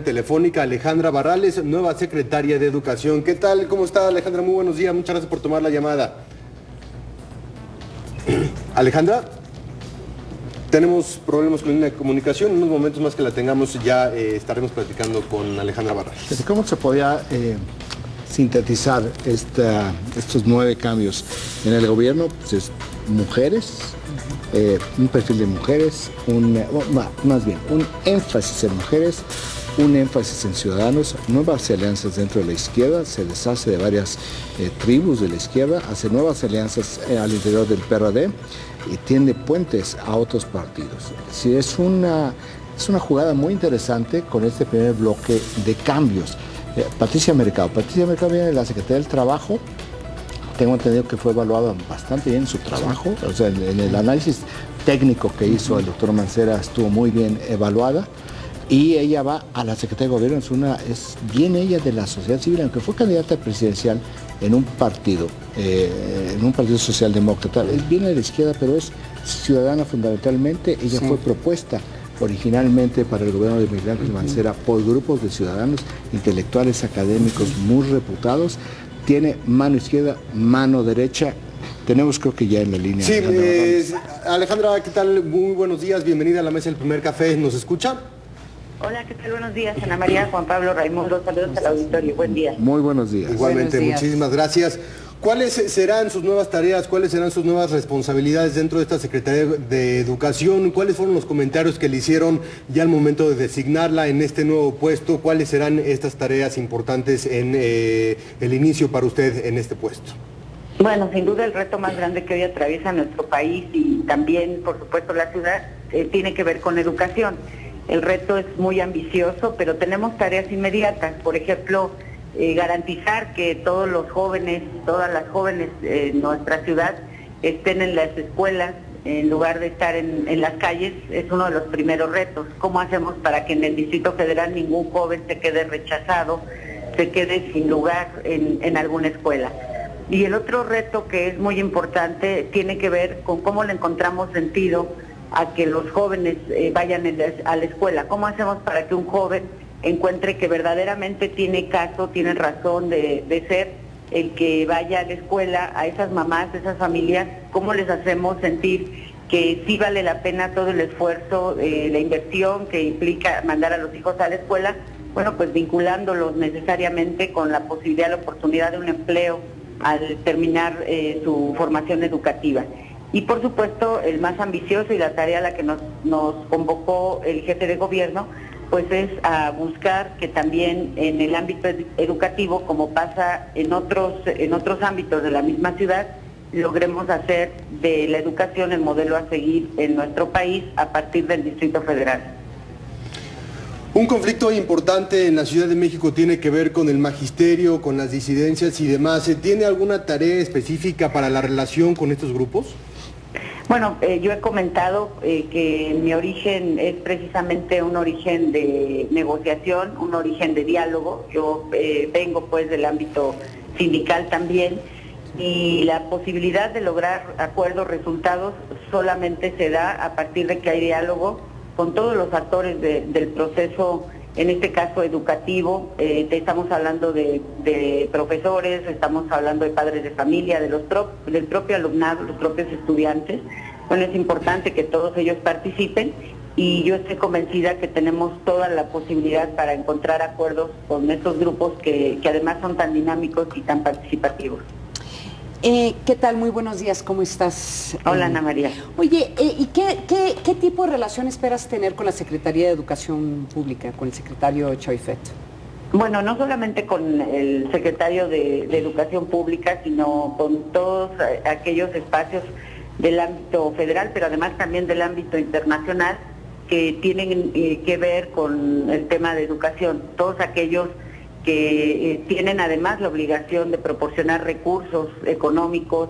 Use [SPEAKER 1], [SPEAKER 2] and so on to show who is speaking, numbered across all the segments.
[SPEAKER 1] Telefónica, Alejandra Barrales, nueva secretaria de Educación. ¿Qué tal? ¿Cómo está, Alejandra? Muy buenos días, muchas gracias por tomar la llamada. Alejandra, tenemos problemas con la comunicación, en unos momentos más que la tengamos ya estaremos platicando con Alejandra Barrales.
[SPEAKER 2] ¿Cómo se podía sintetizar estos 9 cambios en el gobierno? Pues es mujeres, un perfil de mujeres, más bien un énfasis en mujeres, un énfasis en ciudadanos, nuevas alianzas dentro de la izquierda, se deshace de varias tribus de la izquierda, hace nuevas alianzas al interior del PRD y tiende puentes a otros partidos. Sí, es una jugada muy interesante con este primer bloque de cambios. Patricia Mercado viene de la Secretaría del Trabajo. Tengo entendido que fue evaluada bastante bien su trabajo, o sea, en el análisis técnico que hizo el doctor Mancera estuvo muy bien evaluada. Y ella va a la Secretaría de Gobierno, viene ella de la sociedad civil, aunque fue candidata presidencial en un partido socialdemócrata. Viene de la izquierda, pero es ciudadana fundamentalmente. Ella fue propuesta originalmente para el gobierno de Miguel Ángel Mancera por grupos de ciudadanos, intelectuales, académicos muy reputados. Tiene mano izquierda, mano derecha. Tenemos creo que ya en la línea.
[SPEAKER 1] Sí, Alejandra, ¿qué tal? Muy buenos días, bienvenida a la mesa del primer café. ¿Nos escucha?
[SPEAKER 3] Hola, ¿qué tal? Buenos días, Ana María, Juan Pablo, Raimundo, saludos al auditorio, buen día.
[SPEAKER 2] Muy buenos días.
[SPEAKER 1] Igualmente,
[SPEAKER 4] buenos días.
[SPEAKER 1] Muchísimas gracias. ¿Cuáles serán sus nuevas tareas? ¿Cuáles serán sus nuevas responsabilidades dentro de esta Secretaría de Educación? ¿Cuáles fueron los comentarios que le hicieron ya al momento de designarla en este nuevo puesto? ¿Cuáles serán estas tareas importantes en el inicio para usted en este puesto?
[SPEAKER 3] Bueno, sin duda el reto más grande que hoy atraviesa nuestro país y también, por supuesto, la ciudad, tiene que ver con educación. El reto es muy ambicioso, pero tenemos tareas inmediatas. Por ejemplo, garantizar que todos los jóvenes, todas las jóvenes en nuestra ciudad estén en las escuelas en lugar de estar en las calles, es uno de los primeros retos. ¿Cómo hacemos para que en el Distrito Federal ningún joven se quede rechazado, se quede sin lugar en alguna escuela? Y el otro reto que es muy importante tiene que ver con cómo le encontramos sentido a que los jóvenes vayan a la escuela. ¿Cómo hacemos para que un joven encuentre que verdaderamente tiene caso, tiene razón de ser el que vaya a la escuela? A esas mamás, a esas familias, ¿cómo les hacemos sentir que sí vale la pena todo el esfuerzo, la inversión que implica mandar a los hijos a la escuela? Bueno, pues vinculándolos necesariamente con la posibilidad, la oportunidad de un empleo al terminar su formación educativa. Y por supuesto, el más ambicioso y la tarea a la que nos convocó el jefe de gobierno, pues es a buscar que también en el ámbito educativo, como pasa en otros ámbitos de la misma ciudad, logremos hacer de la educación el modelo a seguir en nuestro país a partir del Distrito Federal.
[SPEAKER 1] Un conflicto importante en la Ciudad de México tiene que ver con el magisterio, con las disidencias y demás. ¿Tiene alguna tarea específica para la relación con estos grupos?
[SPEAKER 3] Bueno, yo he comentado que mi origen es precisamente un origen de negociación, un origen de diálogo. Yo vengo pues del ámbito sindical también y la posibilidad de lograr acuerdos, resultados, solamente se da a partir de que hay diálogo con todos los actores del proceso, en este caso educativo. Estamos hablando de profesores, estamos hablando de padres de familia, del propio alumnado, los propios estudiantes. Bueno, es importante que todos ellos participen y yo estoy convencida que tenemos toda la posibilidad para encontrar acuerdos con estos grupos que además son tan dinámicos y tan participativos.
[SPEAKER 4] ¿Qué tal? Muy buenos días, ¿cómo estás?
[SPEAKER 3] Hola, Ana María.
[SPEAKER 4] Oye, ¿y qué tipo de relación esperas tener con la Secretaría de Educación Pública, con el secretario Choifet?
[SPEAKER 3] Bueno, no solamente con el secretario de Educación Pública, sino con todos aquellos espacios del ámbito federal, pero además también del ámbito internacional que tienen que ver con el tema de educación. Todos aquellos que tienen además la obligación de proporcionar recursos económicos,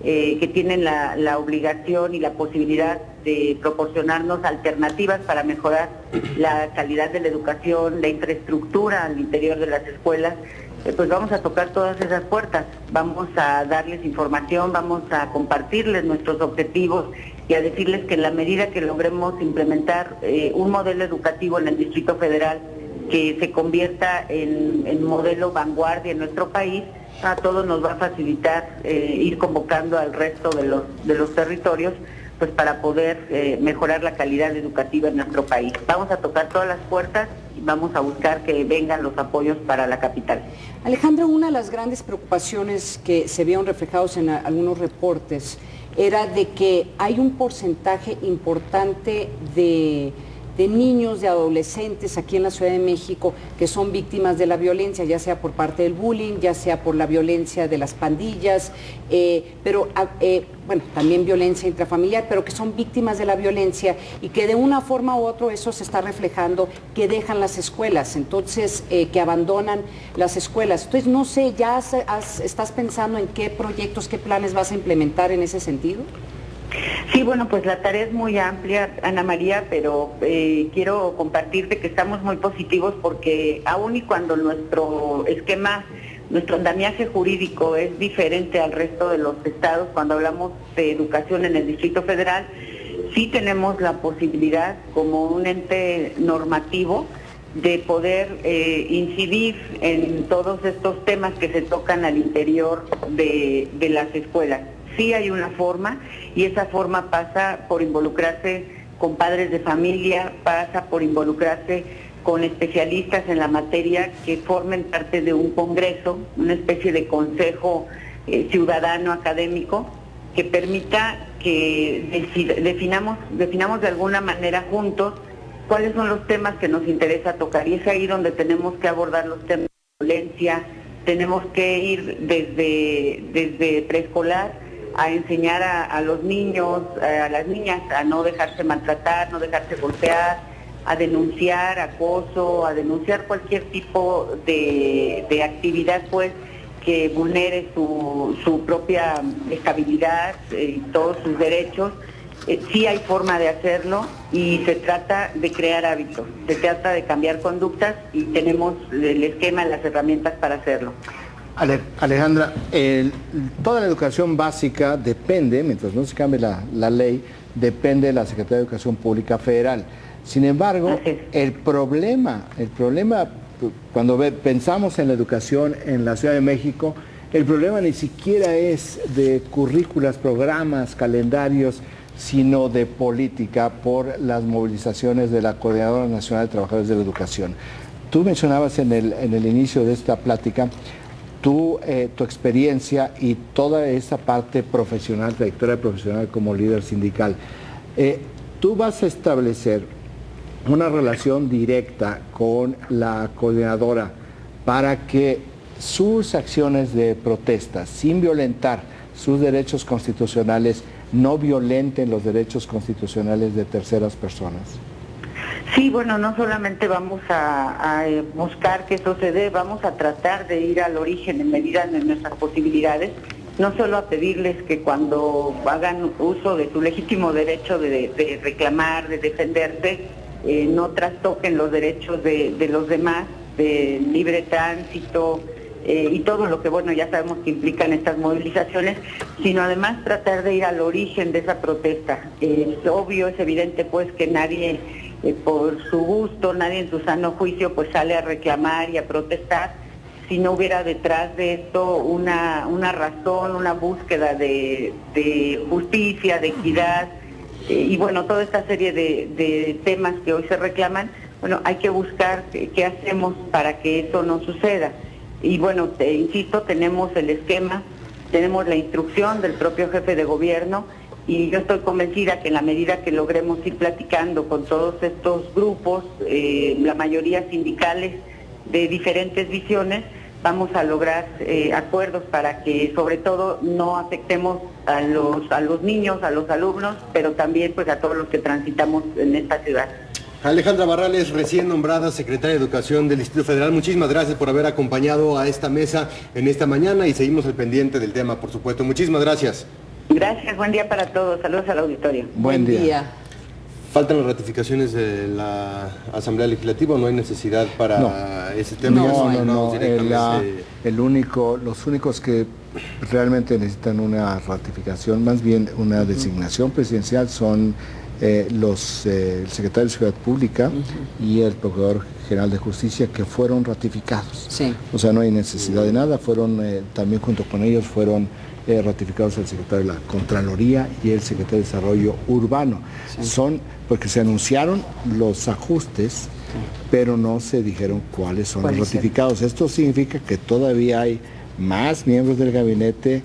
[SPEAKER 3] que tienen la obligación y la posibilidad de proporcionarnos alternativas para mejorar la calidad de la educación, la infraestructura al interior de las escuelas, pues vamos a tocar todas esas puertas, vamos a darles información, vamos a compartirles nuestros objetivos y a decirles que en la medida que logremos implementar un modelo educativo en el Distrito Federal que se convierta en modelo vanguardia en nuestro país. A todos nos va a facilitar ir convocando al resto de los territorios, pues para poder mejorar la calidad educativa en nuestro país. Vamos a tocar todas las puertas y vamos a buscar que vengan los apoyos para la capital.
[SPEAKER 4] Alejandra, una de las grandes preocupaciones que se vieron reflejados en algunos reportes era de que hay un porcentaje importante de niños, de adolescentes aquí en la Ciudad de México que son víctimas de la violencia, ya sea por parte del bullying, ya sea por la violencia de las pandillas, bueno, también violencia intrafamiliar, pero que son víctimas de la violencia y que de una forma u otra eso se está reflejando, que dejan las escuelas, entonces que abandonan las escuelas. Entonces, no sé, ¿ya estás pensando en qué proyectos, qué planes vas a implementar en ese sentido?
[SPEAKER 3] Sí, bueno, pues la tarea es muy amplia, Ana María, pero quiero compartirte que estamos muy positivos porque aun y cuando nuestro esquema, nuestro andamiaje jurídico es diferente al resto de los estados, cuando hablamos de educación en el Distrito Federal, sí tenemos la posibilidad como un ente normativo de poder incidir en todos estos temas que se tocan al interior de las escuelas. Sí hay una forma y esa forma pasa por involucrarse con padres de familia, pasa por involucrarse con especialistas en la materia que formen parte de un congreso, una especie de consejo ciudadano académico que permita que definamos de alguna manera juntos cuáles son los temas que nos interesa tocar, y es ahí donde tenemos que abordar los temas de violencia. Tenemos que ir desde preescolar a enseñar a los niños, a las niñas, a no dejarse maltratar, no dejarse golpear, a denunciar acoso, a denunciar cualquier tipo de actividad pues que vulnere su propia estabilidad y todos sus derechos. Sí hay forma de hacerlo y se trata de crear hábitos, se trata de cambiar conductas y tenemos el esquema y las herramientas para hacerlo.
[SPEAKER 2] Alejandra, toda la educación básica depende, mientras no se cambie la ley, depende de la Secretaría de Educación Pública Federal. Sin embargo, el problema, cuando pensamos en la educación en la Ciudad de México, el problema ni siquiera es de currículas, programas, calendarios, sino de política por las movilizaciones de la Coordinadora Nacional de Trabajadores de la Educación. Tú mencionabas en el inicio de esta plática tu experiencia y toda esa parte profesional, trayectoria profesional como líder sindical. Tú vas a establecer una relación directa con la coordinadora para que sus acciones de protesta, sin violentar sus derechos constitucionales, no violenten los derechos constitucionales de terceras personas.
[SPEAKER 3] Sí, bueno, no solamente vamos a buscar que eso se dé, vamos a tratar de ir al origen en medida de nuestras posibilidades, no solo a pedirles que cuando hagan uso de su legítimo derecho de reclamar, de defenderse, no trastoquen los derechos de los demás, de libre tránsito y todo lo que, bueno, ya sabemos que implican estas movilizaciones, sino además tratar de ir al origen de esa protesta. Es obvio, es evidente pues que nadie por su gusto, nadie en su sano juicio pues sale a reclamar y a protestar si no hubiera detrás de esto una razón, una búsqueda de justicia, de equidad y bueno, toda esta serie de temas que hoy se reclaman. Bueno, hay que buscar qué hacemos para que eso no suceda. Y bueno, insisto, tenemos el esquema, tenemos la instrucción del propio jefe de gobierno y yo estoy convencida que en la medida que logremos ir platicando con todos estos grupos, la mayoría sindicales de diferentes visiones, vamos a lograr acuerdos para que sobre todo no afectemos a los niños, a los alumnos, pero también pues a todos los que transitamos en esta ciudad.
[SPEAKER 1] Alejandra Barrales, recién nombrada secretaria de Educación del Distrito Federal, muchísimas gracias por haber acompañado a esta mesa en esta mañana y seguimos al pendiente del tema, por supuesto. Muchísimas gracias.
[SPEAKER 3] Gracias, buen día para todos. Saludos al auditorio.
[SPEAKER 2] Buen día.
[SPEAKER 1] ¿Faltan las ratificaciones de la Asamblea Legislativa o no hay necesidad para ese tema?
[SPEAKER 2] Los únicos que realmente necesitan una ratificación, más bien una designación presidencial, son el secretario de Seguridad Pública y el Procurador General de Justicia, que fueron ratificados.
[SPEAKER 4] Sí.
[SPEAKER 2] O sea, no hay necesidad de nada. Fueron, también junto con ellos, fueron ratificados el secretario de la Contraloría y el secretario de Desarrollo Urbano. Sí. Son, porque se anunciaron los ajustes, pero no se dijeron cuáles son los ratificados. Esto significa que todavía hay más miembros del gabinete,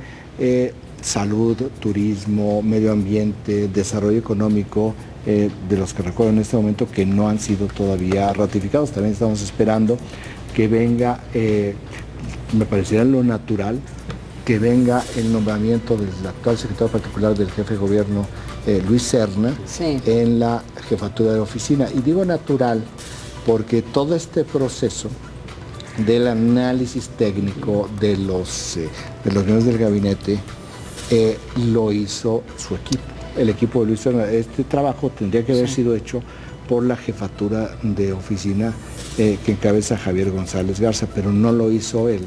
[SPEAKER 2] salud, turismo, medio ambiente, desarrollo económico, de los que recuerdo en este momento que no han sido todavía ratificados. También estamos esperando que venga, me parecería lo natural, que venga el nombramiento del actual secretario particular del jefe de gobierno, Luis Serna, sí, en la jefatura de oficina. Y digo natural porque todo este proceso del análisis técnico de los miembros del gabinete lo hizo su equipo, el equipo de Luis Serna. Este trabajo tendría que haber sido hecho por la jefatura de oficina que encabeza Javier González Garza, pero no lo hizo él,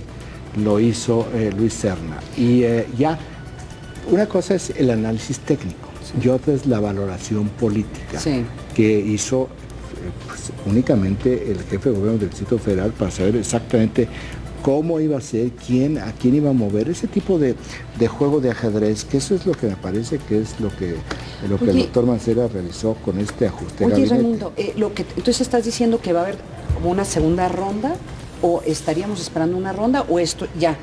[SPEAKER 2] lo hizo Luis Serna. Y ya, una cosa es el análisis técnico, y otra es la valoración política que hizo pues, únicamente el jefe de gobierno del Distrito Federal para saber exactamente cómo iba a ser, a quién iba a mover, ese tipo de juego de ajedrez, que eso es lo que me parece que es lo que el doctor Mancera realizó con este ajuste de gabinete.
[SPEAKER 4] Raimundo, entonces estás diciendo que va a haber como una segunda ronda, o estaríamos esperando una ronda, o esto ya,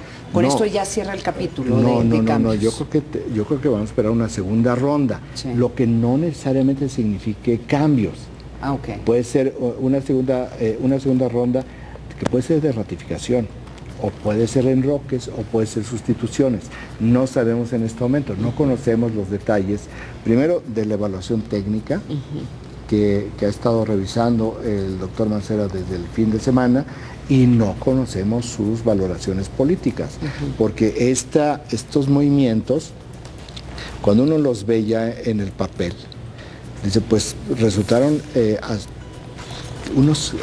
[SPEAKER 4] esto ya cierra el capítulo de cambios.
[SPEAKER 2] Yo creo que vamos a esperar una segunda ronda, lo que no necesariamente signifique cambios. Puede ser una segunda ronda que puede ser de ratificación, o puede ser enroques, o puede ser sustituciones. No sabemos en este momento, no conocemos los detalles, primero de la evaluación técnica, que ha estado revisando el doctor Mancera desde el fin de semana, y no conocemos sus valoraciones políticas, porque estos movimientos, cuando uno los ve ya en el papel, dice, pues resultaron unos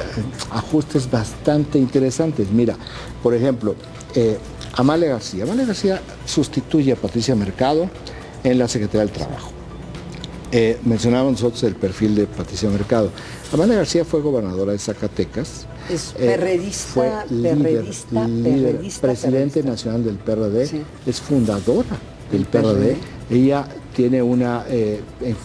[SPEAKER 2] ajustes bastante interesantes. Mira, por ejemplo, Amalia García sustituye a Patricia Mercado en la Secretaría del Trabajo. Mencionábamos nosotros el perfil de Patricia Mercado. Amalia García fue gobernadora de Zacatecas.
[SPEAKER 4] Es perredista,
[SPEAKER 2] fue presidente nacional del PRD, es fundadora del PRD. Ella tiene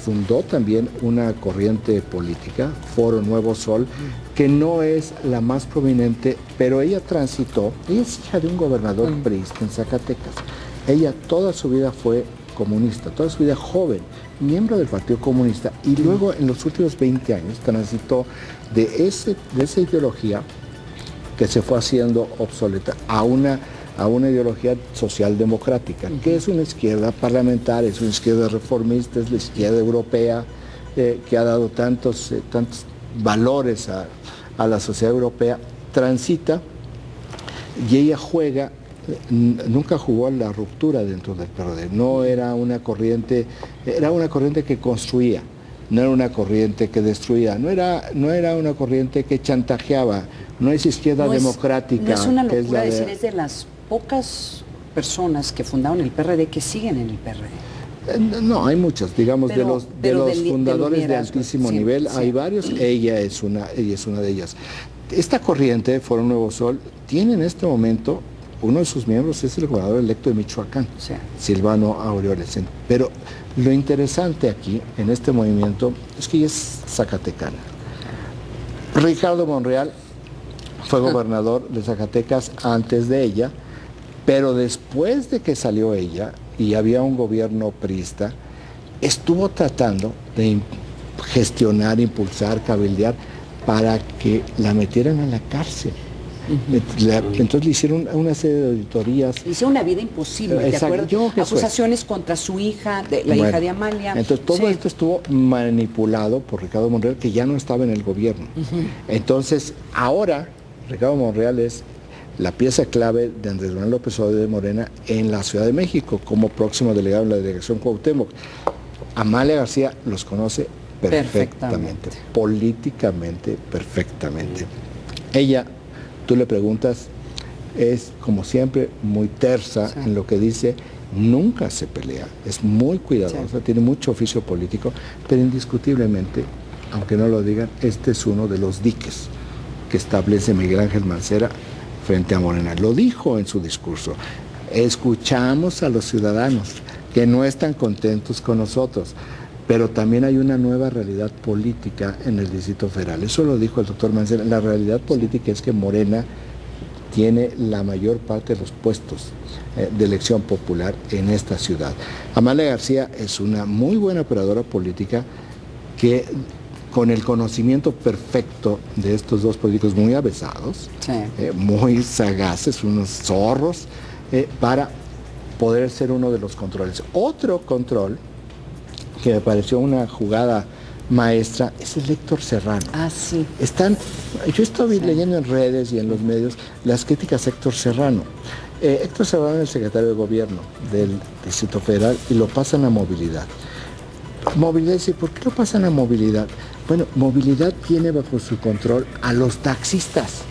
[SPEAKER 2] fundó también una corriente política, Foro Nuevo Sol, que no es la más prominente, pero ella transitó, ella es hija de un gobernador priista en Zacatecas. Ella toda su vida fue comunista, toda su vida joven, miembro del Partido Comunista, y luego en los últimos 20 años transitó de esa ideología que se fue haciendo obsoleta a una ideología socialdemocrática, que es una izquierda parlamentaria, es una izquierda reformista, es la izquierda europea, que ha dado tantos valores a la sociedad europea. Transita y ella nunca jugó a la ruptura dentro del PRD, no era una corriente, era una corriente que construía, no era una corriente que destruía, no era una corriente que chantajeaba, no es izquierda democrática.
[SPEAKER 4] No es una locura decir, es de las pocas personas que fundaron el PRD que siguen en el PRD.
[SPEAKER 2] No, hay muchas, digamos, de los fundadores de altísimo nivel, hay varios, ella es una de ellas. Esta corriente, Foro Nuevo Sol, tiene en este momento, uno de sus miembros es el gobernador electo de Michoacán, Silvano Aureoles. Pero lo interesante aquí, en este movimiento, es que ella es zacatecana. Ricardo Monreal fue gobernador de Zacatecas antes de ella, pero después de que salió ella y había un gobierno priista, estuvo tratando de gestionar, impulsar, cabildear para que la metieran a la cárcel. Entonces le hicieron una serie de auditorías.
[SPEAKER 4] Hizo una vida imposible, ¿de acuerdo? Acusaciones contra su hija, la hija de Amalia.
[SPEAKER 2] Entonces todo esto estuvo manipulado por Ricardo Monreal, que ya no estaba en el gobierno. Entonces ahora Ricardo Monreal es la pieza clave de Andrés Manuel López Obrador de Morena en la Ciudad de México, como próximo delegado en la delegación Cuauhtémoc. Amalia García los conoce perfectamente. Políticamente perfectamente. Ella, tú le preguntas, es como siempre muy tersa en lo que dice, nunca se pelea, es muy cuidadosa, tiene mucho oficio político, pero indiscutiblemente, aunque no lo digan, este es uno de los diques que establece Miguel Ángel Mancera frente a Morena. Lo dijo en su discurso. Escuchamos a los ciudadanos que no están contentos con nosotros, pero también hay una nueva realidad política en el Distrito Federal. Eso lo dijo el doctor Mancera. La realidad política es que Morena tiene la mayor parte de los puestos de elección popular en esta ciudad. Amalia García es una muy buena operadora política que, con el conocimiento perfecto de estos dos políticos muy avesados, muy sagaces, unos zorros, para poder ser uno de los controles. Otro control que me pareció una jugada maestra es el Héctor Serrano.
[SPEAKER 4] Sí.
[SPEAKER 2] Yo estoy leyendo en redes y en los medios las críticas a Héctor Serrano. Héctor Serrano es el secretario de Gobierno del Distrito Federal y lo pasan a Movilidad. Movilidad dice, ¿por qué lo pasan a Movilidad? Bueno, Movilidad tiene bajo su control a los taxistas.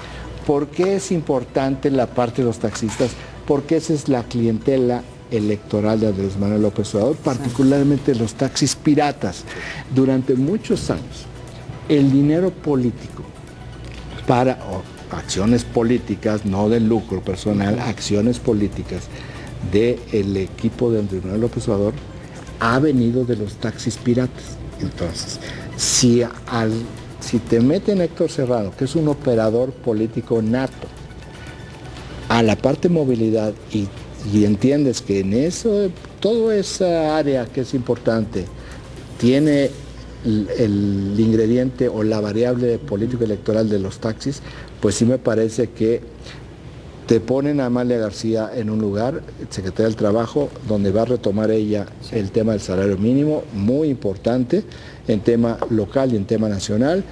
[SPEAKER 2] ¿Por qué es importante la parte de los taxistas? Porque esa es la clientela electoral de Andrés Manuel López Obrador, particularmente los taxis piratas. Durante muchos años, el dinero político para acciones políticas, no de lucro personal, acciones políticas del equipo de Andrés Manuel López Obrador ha venido de los taxis piratas. Entonces, si te meten a Héctor Serrano, que es un operador político nato, a la parte de movilidad y entiendes que en eso, toda esa área que es importante, tiene el ingrediente o la variable político electoral de los taxis, pues sí me parece que te ponen a Amalia García en un lugar, Secretaría del Trabajo, donde va a retomar ella el tema del salario mínimo, muy importante, en tema local y en tema nacional.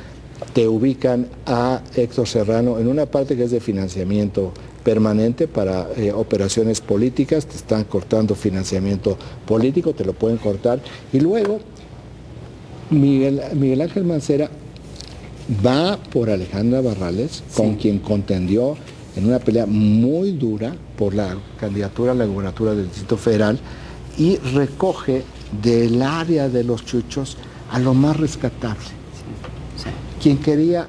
[SPEAKER 2] Te ubican a Héctor Serrano en una parte que es de financiamiento permanente para operaciones políticas, te están cortando financiamiento político, te lo pueden cortar. Y luego, Miguel Ángel Mancera va por Alejandra Barrales, con quien contendió en una pelea muy dura por la candidatura a la gubernatura del Distrito Federal, y recoge del área de los chuchos a lo más rescatable. Quien quiere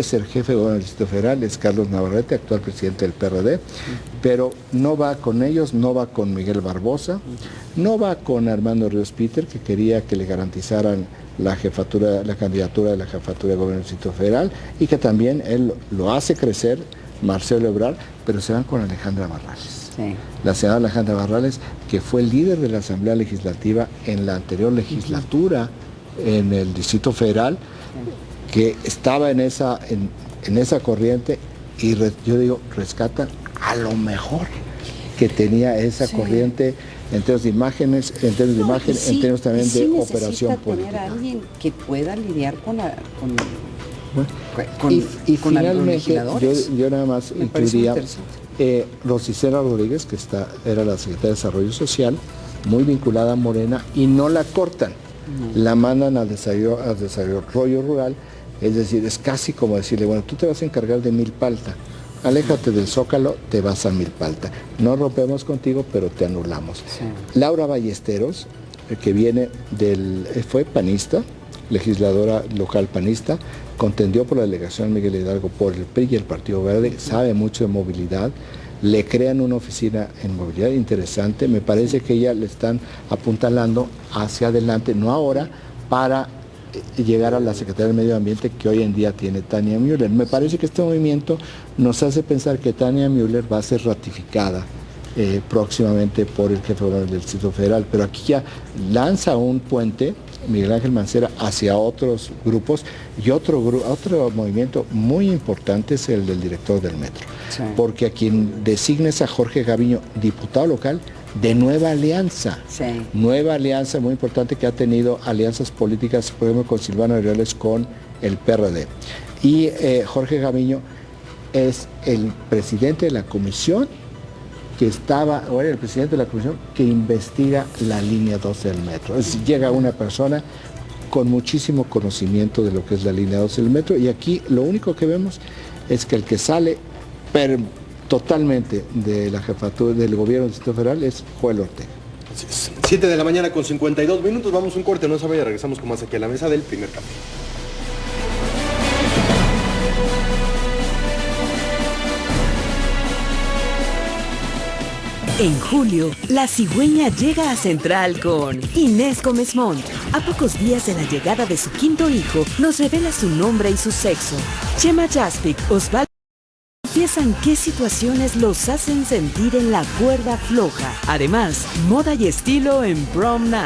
[SPEAKER 2] ser jefe de gobierno del Distrito Federal es Carlos Navarrete, actual presidente del PRD, pero no va con ellos, no va con Miguel Barbosa, no va con Armando Ríos Peter, que quería que le garantizaran la candidatura de la jefatura de gobierno del Distrito Federal, y que también él lo hace crecer, Marcelo Ebrard, pero se van con Alejandra Barrales. La senadora Alejandra Barrales, que fue el líder de la Asamblea Legislativa en la anterior legislatura en el Distrito Federal, que estaba en esa corriente, y yo digo, rescatan a lo mejor que tenía esa corriente en términos de imágenes, en términos también de operación política.
[SPEAKER 4] Tener a alguien que pueda lidiar con
[SPEAKER 2] finalmente, yo nada más incluiría Rosicela Rodríguez, que era la secretaria de Desarrollo Social, muy vinculada a Morena, y no la cortan, la mandan al desarrollo rural. Es decir, es casi como decirle, bueno, tú te vas a encargar de Milpalta, aléjate del Zócalo, te vas a Milpalta. No rompemos contigo, pero te anulamos. Laura Ballesteros, que fue panista, legisladora local panista, contendió por la delegación Miguel Hidalgo por el PRI y el Partido Verde, sabe mucho de movilidad, le crean una oficina en movilidad interesante. Me parece que ella le están apuntalando hacia adelante, no ahora, para llegar a la Secretaría del Medio Ambiente que hoy en día tiene Tania Müller. Me parece que este movimiento nos hace pensar que Tania Müller va a ser ratificada próximamente por el jefe del Distrito Federal, pero aquí ya lanza un puente Miguel Ángel Mancera hacia otros grupos, y otro movimiento muy importante es el del director del metro, porque a quien designa es a Jorge Gaviño, diputado local de Nueva Alianza. Nueva Alianza, muy importante, que ha tenido alianzas políticas, por ejemplo, con Silvano Aureoles, con el PRD. Y Jorge Gaviño es el presidente de la comisión era el presidente de la comisión que investiga la línea 12 del metro. Es decir, llega una persona con muchísimo conocimiento de lo que es la línea 12 del metro, y aquí lo único que vemos es que el que sale totalmente de la jefatura del gobierno del Distrito Federal es Joel Ortega.
[SPEAKER 1] 7 de la mañana con 52 minutos, vamos un corte, no se vaya, regresamos con más aquí a la mesa del primer café.
[SPEAKER 5] En julio, la cigüeña llega a Central con Inés Gómez Montt. A pocos días de la llegada de su quinto hijo, nos revela su nombre y su sexo. Chema Jaspic, Osvaldo confiesan qué situaciones los hacen sentir en la cuerda floja. Además, moda y estilo en Prom Night.